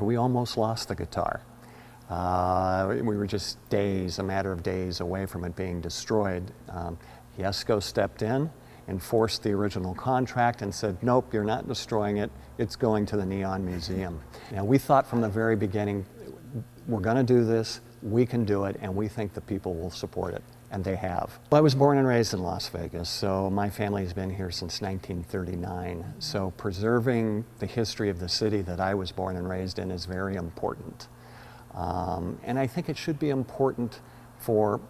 We almost lost the guitar. We were just a matter of days away from it being destroyed. YESCO stepped in, enforced the original contract and said, nope, you're not destroying it, it's going to the Neon Museum. Now, we thought from the very beginning, we're going to do this, we can do it, and we think the people will support it, and they have. Well, I was born and raised in Las Vegas, so my family has been here since 1939. So preserving the history of the city that I was born and raised in is very important. And I think it should be important for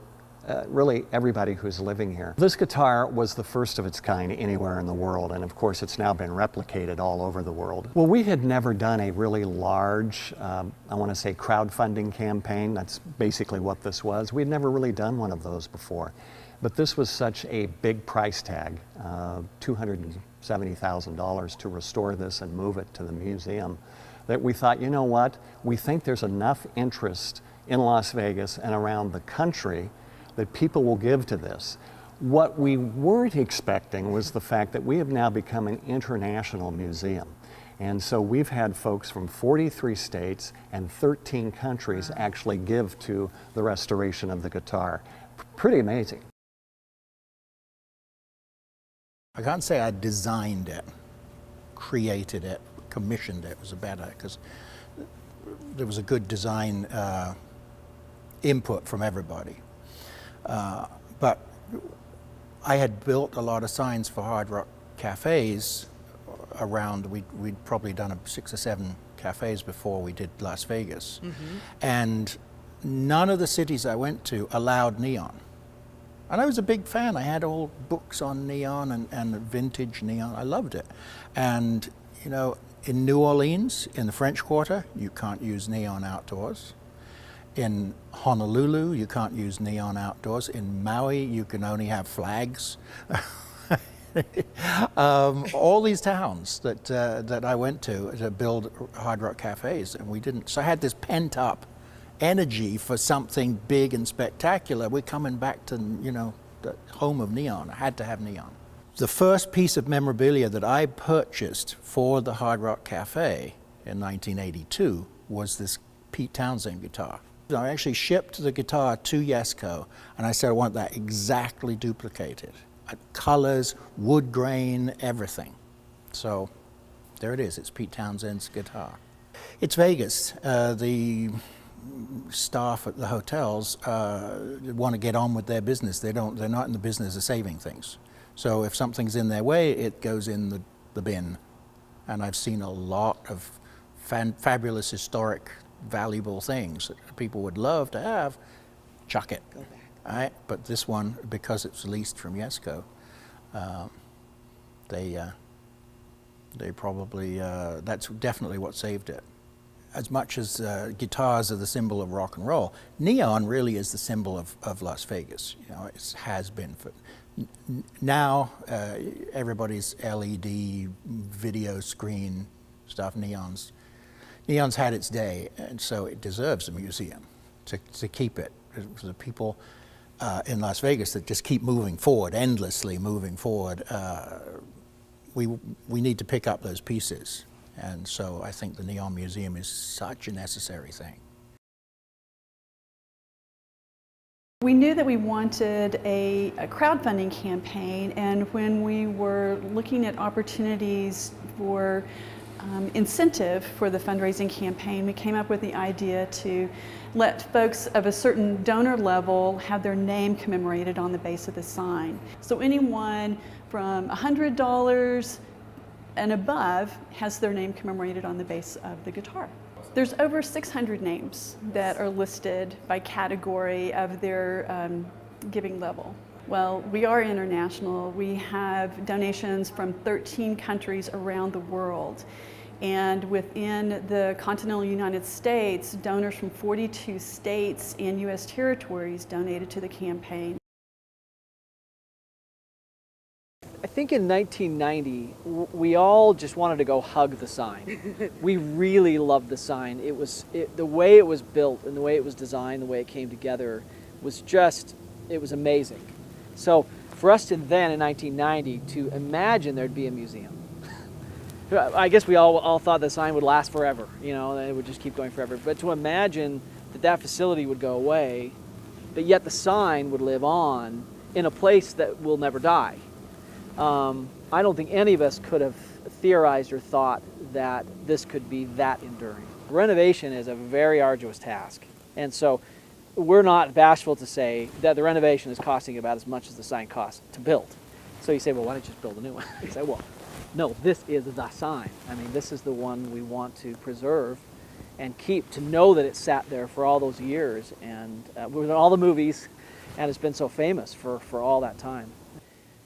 really everybody who's living here. This guitar was the first of its kind anywhere in the world, and of course it's now been replicated all over the world. Well, we had never done a really large, I want to say crowdfunding campaign. That's basically what this was. We'd never really done one of those before. But this was such a big price tag, $270,000 to restore this and move it to the museum, that we thought, you know what, we think there's enough interest in Las Vegas and around the country that people will give to this. What we weren't expecting was the fact that we have now become an international museum. And so we've had folks from 43 states and 13 countries actually give to the restoration of the guitar. Pretty amazing. I can't say I designed it, created it, commissioned it was better, because there was a good design input from everybody. But I had built a lot of signs for hard rock cafes around, we'd probably done 6 or 7 cafes before we did Las Vegas. And none of the cities I went to allowed neon. And I was a big fan. I had all books on neon and vintage neon. I loved it. And, you know, in New Orleans, in the French Quarter, you can't use neon outdoors. In Honolulu, you can't use neon outdoors. In Maui, you can only have flags. All these towns that I went to build hard rock cafes, and we didn't. So I had this pent up energy for something big and spectacular. We're coming back to, you know, the home of neon. I had to have neon. The first piece of memorabilia that I purchased for the Hard Rock Cafe in 1982 was this Pete Townshend guitar. I actually shipped the guitar to YESCO, and I said I want that exactly duplicated. Colors, wood grain, everything. So there it is, it's Pete Townshend's guitar. It's Vegas. The staff at the hotels want to get on with their business. They're not in the business of saving things. So if something's in their way, it goes in the bin. And I've seen a lot of fabulous, historic, valuable things that people would love to have. Chuck it. Go back. All right? But this one, because it's leased from YESCO, they probably, that's definitely what saved it. As much as guitars are the symbol of rock and roll, neon really is the symbol of Las Vegas. You know, it has been for. Now, everybody's LED, video screen stuff, neons. Neon's had its day, and so it deserves a museum to keep it. For the people in Las Vegas that just keep moving forward, endlessly moving forward, we need to pick up those pieces. And so I think the Neon Museum is such a necessary thing. We knew that we wanted a crowdfunding campaign, and when we were looking at opportunities for incentive for the fundraising campaign, we came up with the idea to let folks of a certain donor level have their name commemorated on the base of the sign. So anyone from $100 and above has their name commemorated on the base of the guitar. There's over 600 names that are listed by category of their giving level. Well, we are international. We have donations from 13 countries around the world. And within the continental United States, donors from 42 states and U.S. territories donated to the campaign. I think in 1990, we all just wanted to go hug the sign. We really loved the sign. The way it was built and the way it was designed, the way it came together was just, it was amazing. So for us to then, in 1990, to imagine there'd be a museum, I guess we all thought the sign would last forever, you know, and it would just keep going forever. But to imagine that facility would go away, but yet the sign would live on in a place that will never die. I don't think any of us could have theorized or thought that this could be that enduring. Renovation is a very arduous task, and so we're not bashful to say that the renovation is costing about as much as the sign costs to build. So you say, well, why don't you just build a new one? You say, well, no, this is the sign. I mean, this is the one we want to preserve and keep, to know that it sat there for all those years, and we're in all the movies, and it's been so famous for all that time.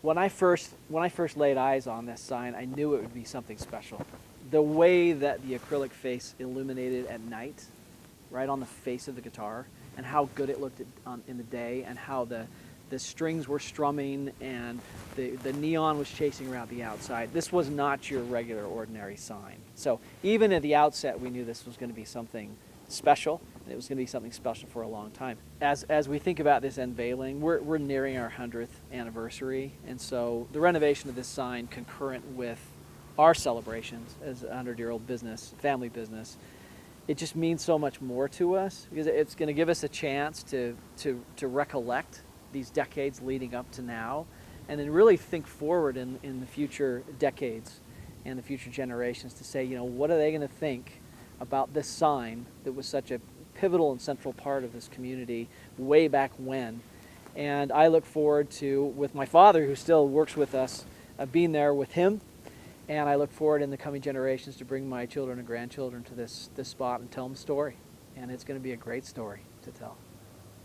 When I first laid eyes on this sign, I knew it would be something special. The way that the acrylic face illuminated at night, right on the face of the guitar, and how good it looked in the day, and how the strings were strumming and the neon was chasing around the outside. This was not your regular, ordinary sign. So even at the outset, we knew this was going to be something special, and it was going to be something special for a long time. As we think about this unveiling, we're nearing our 100th anniversary, and so the renovation of this sign, concurrent with our celebrations as a 100-year-old business, family business, it just means so much more to us, because it's going to give us a chance to recollect these decades leading up to now, and then really think forward in the future decades and the future generations to say, you know, what are they going to think about this sign that was such a pivotal and central part of this community way back when. And I look forward to, with my father, who still works with us, being there with him, and I look forward in the coming generations to bring my children and grandchildren to this spot and tell them the story. And it's going to be a great story to tell.